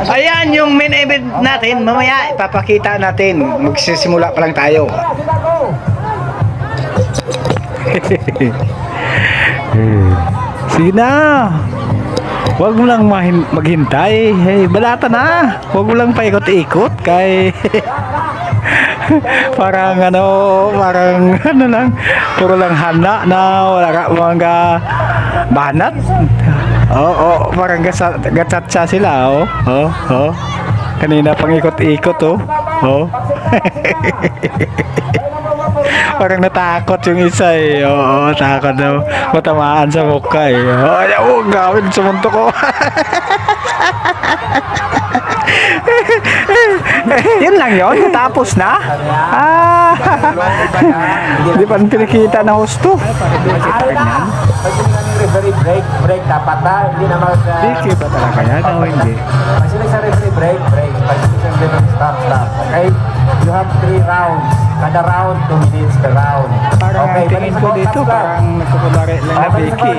Ayan yung main event natin. Mamaya ipapakita natin. Magsisimula pa lang tayo. Sige na. Huwag mo lang maghintay. Hey, balata na. Huwag mo lang paikot-ikot kay parang ano lang, puro lang hana na wala ka mga banat. Oo, parang gatsatsa sila, oh. Kanina pang ikot-ikot, oh. Parang natakot yung isa eh. Oo, takot daw. Matamaan sa mukha eh. Oh, gawin sa munto ko. Yun lang yun, tapos na. Hindi pa pinakita na husto. Referee break dapat na hindi na Diki ba talaga yan o hindi? Sila sa referee break pag stop. Okay, you have 3 rounds, kada round 2 minutes per round. Parang okay, tingin ko dito parang nagkukulari lang na Vicky.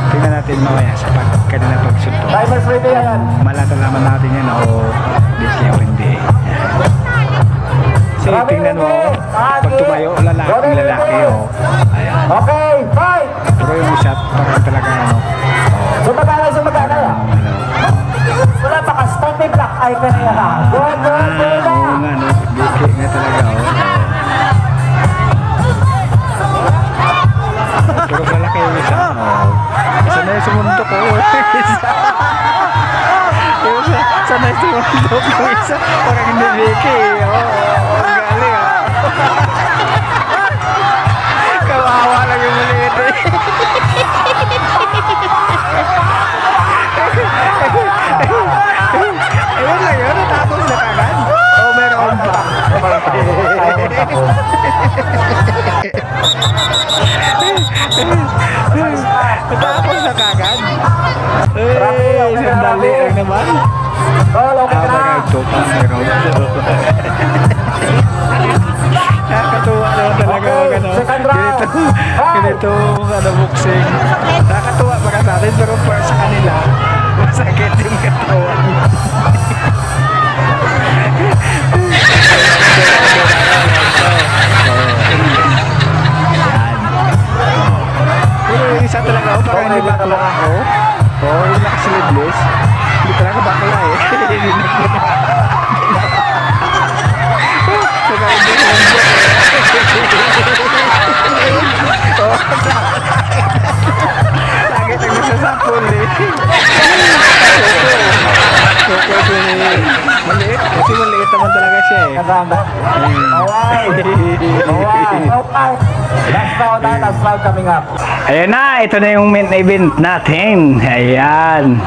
Tingnan natin mamaya sa kanila pagsunto. Timers ready yan. Malalaman natin yan o Vicky o hindi. So tingnan mo, pag tumayo lalaki o. Ayan. Okay, fight! Pero yung isa parang talaga Sumagalay. Wala pa ka, standing block ay kanina na. Go! Oo nga no, Vicky nga talaga Pero malaki yung isa. Isa na yung sumuntok Isa na yung sumuntok yung isa. Parang hindi Vicky. Ang galing Kawawa lang yung maliit Ayun lang yun, natapos na kagad. Meron pa. Natapos na kagad. Sandali lang naman. Magagto pa meron. Nakakatuwa naman talaga ganito boxing. Nakakatuwa para sa atin pero para sa kanila masakit yung katawan. Pero yung isa talaga parang hindi bakla ako. Yung nakasiliblis. Hindi talaga bakla Lagi tayo nasasapol Maliit. Kasi maliit naman talaga siya Last round coming up. Ayan na, ito na yung main event natin. Ayan.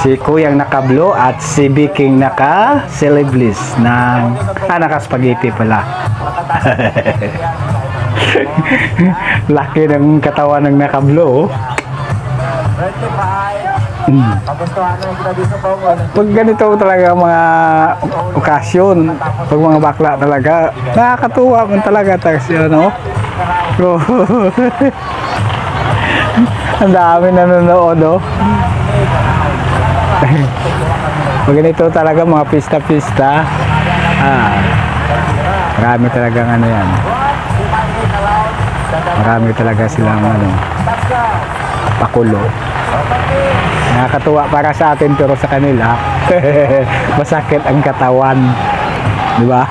Si Kuyang naka-blue at si Biking naka-celeblis ng naka-spaghetti pala. Laki ng katawan ng naka-blue. Pag ganito talaga mga okasyon, pag mga bakla talaga, nakakatuwa man talaga tayo ang dami nanonood pag ganito talaga mga pista-pista, marami talagang yan, marami talaga silang pakulo. Nakakatuwa para sa atin pero sa kanila masakit ang katawan, di ba?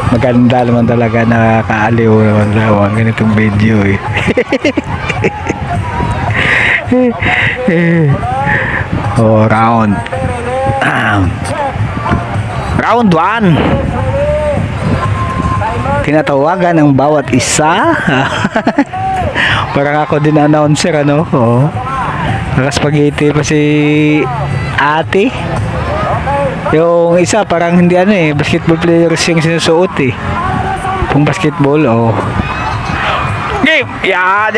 Maganda naman talaga, nakakaaliw naman ang ganitong video round 1. Tinatawagan ang bawat isa. Parang ako din announcer naka-spaghetti pa si ate. Yung isa parang hindi basketball players yung sinusuot pang basketball game. Yan.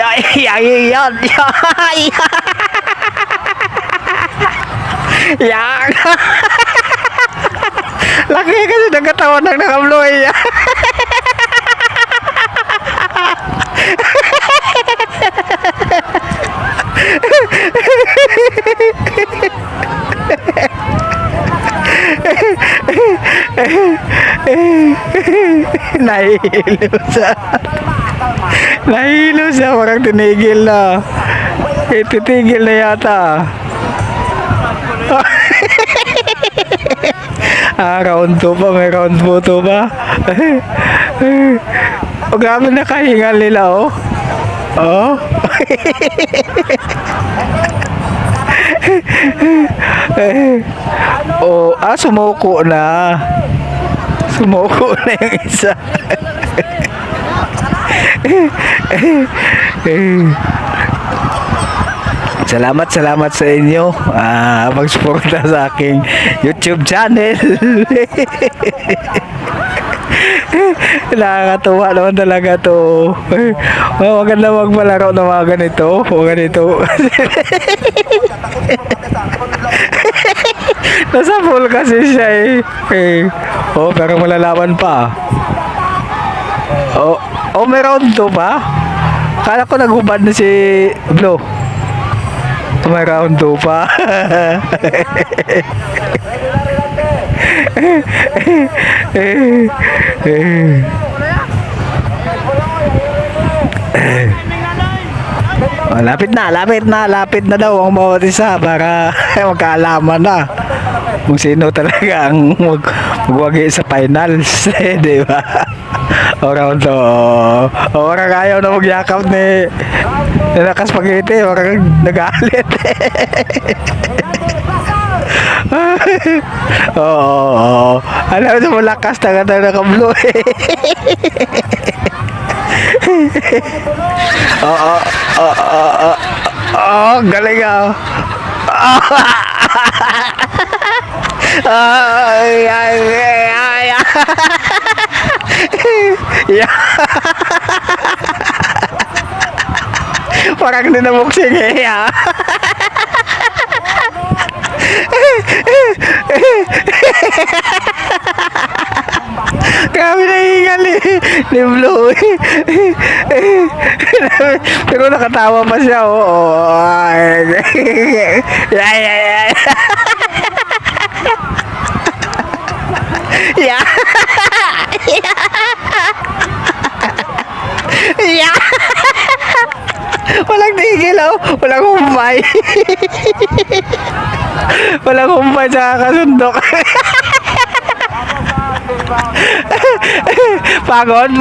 Yan. Laki kasi ng katawan ng nakabloy. Nahihilo siya. Nahihilo siya. Parang tinigil na. Titigil na yata. Round 2 pa. May round 2 pa. Grabe na kahingal nila, oh. Oh. Oh, sumuko na. Sumuko na yung isa. Salamat sa inyo. Mag-suporta sa aking YouTube channel. Nakakatuwa naman talaga to. Maganda magpalaro ng mga ganito. Nasa full kasi siya pero malalaman pa. May round 2 pa? Kala ko naghubad na si Blue. May round 2 pa. Lapit na daw ang bawat isa para magkaalaman na kung sino talaga ang magwagi sa finals. Di ba? Round 2. Orang ayaw na magyakap ni Nakaspagete. Orang nagalit. Oo. Alam mo, malakas na naka-blue. Galing ah. Parang dinamuksing Grabe na hingal ni Blue. Pero nakatawa pa siya. Yeah. Walang tigil, walang humpay. Walang humpay sa kakasundok. Pagod.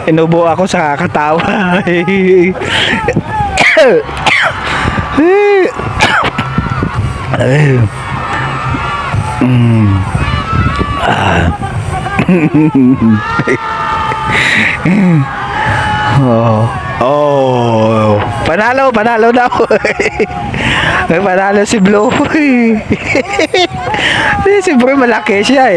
Inubo ako sa kakatawa. Panalo daw. Panalo si Blue. Si Blue malaki siya